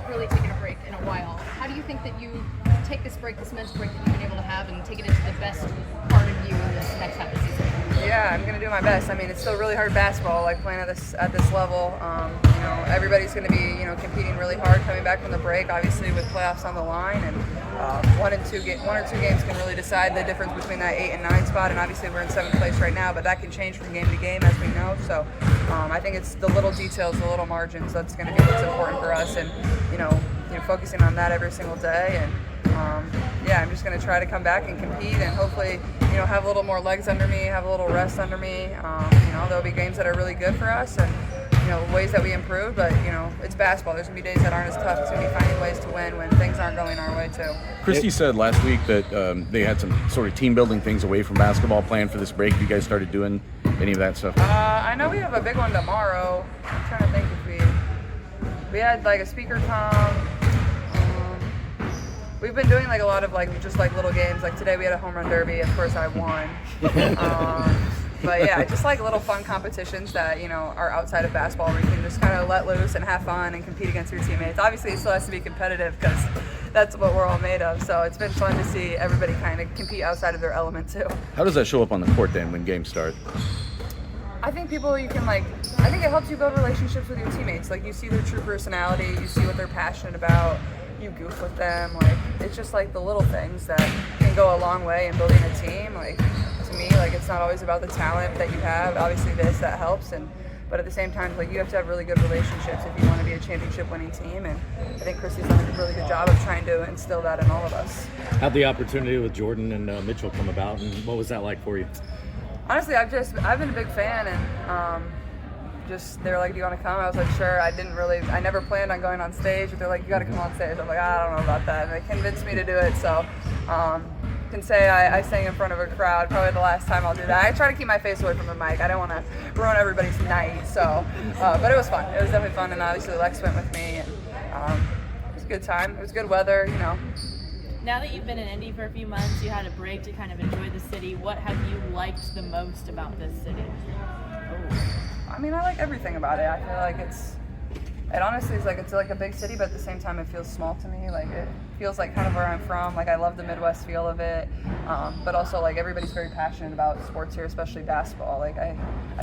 really taken a break in a while. How do you think that you take this break, this men's break that you've been able to have, and take it into the best part of you in this next half of the season? Yeah, I'm gonna do my best. I mean, it's still really hard basketball, like playing at this level. Everybody's gonna be competing really hard coming back from the break, obviously with playoffs on the line, and one or two games can really decide the difference between that 8 and 9 spot. And obviously we're in 7th place right now, but that can change from game to game, as we know. So I think it's the little details, the little margins that's going to be what's important for us, and focusing on that every single day. And I'm just going to try to come back and compete, and hopefully have a little more legs under me, have a little rest under me. There'll be games that are really good for us, and ways that we improve, but it's basketball. There's gonna be days that aren't as tough. It's gonna be finding ways to win when things aren't going our way too. Christy said last week that they had some sort of team building things away from basketball planned for this break. Have you guys started doing any of that stuff? I know we have a big one tomorrow. I'm trying to think if we had like a speaker come. We've been doing like a lot of just little games. Like today we had a home run derby. Of course I won. But yeah, just like little fun competitions that are outside of basketball, where you can just kind of let loose and have fun and compete against your teammates. Obviously, it still has to be competitive because that's what we're all made of. So it's been fun to see everybody kind of compete outside of their element too. How does that show up on the court then when games start? I think I think it helps you build relationships with your teammates. Like you see their true personality, you see what they're passionate about. You goof with them. It's just like the little things that can go a long way in building a team. To me, it's not always about the talent that you have. Obviously that helps, but at the same time, you have to have really good relationships if you want to be a championship winning team, and I think Christy's done a really good job of trying to instill that in all of us. How'd the opportunity with Jordan and Mitchell come about, and what was that like for you? Honestly, I've been a big fan, and they were like, do you want to come? I was like, sure. I never planned on going on stage, but they're like, you got to come on stage. I'm like, I don't know about that. And they convinced me to do it, so can say I sang in front of a crowd. Probably the last time I'll do that. I try to keep my face away from the mic. I don't want to ruin everybody's night, so, but it was fun. It was definitely fun, and obviously Lex went with me, and it was a good time. It was good weather, Now that you've been in Indy for a few months, you had a break to kind of enjoy the city. What have you liked the most about this city? I mean, I like everything about it. I feel like it honestly is it's like a big city, but at the same time it feels small to me. It feels like kind of where I'm from. I love the Midwest feel of it, but also everybody's very passionate about sports here, especially basketball. I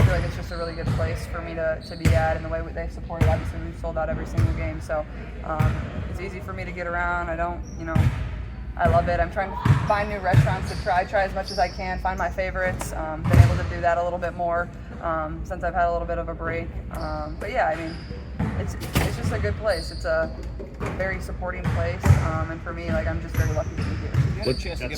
feel like it's just a really good place for me to be at, and the way they support it. Obviously, we've sold out every single game, so it's easy for me to get around. I love it. I'm trying to find new restaurants to try as much as I can, find my favorites. Been able to do that a little bit more since I've had a little bit of a break. But yeah, I mean, it's just a good place. It's a very supporting place, and for me, I'm just very lucky to be here. You had a chance to get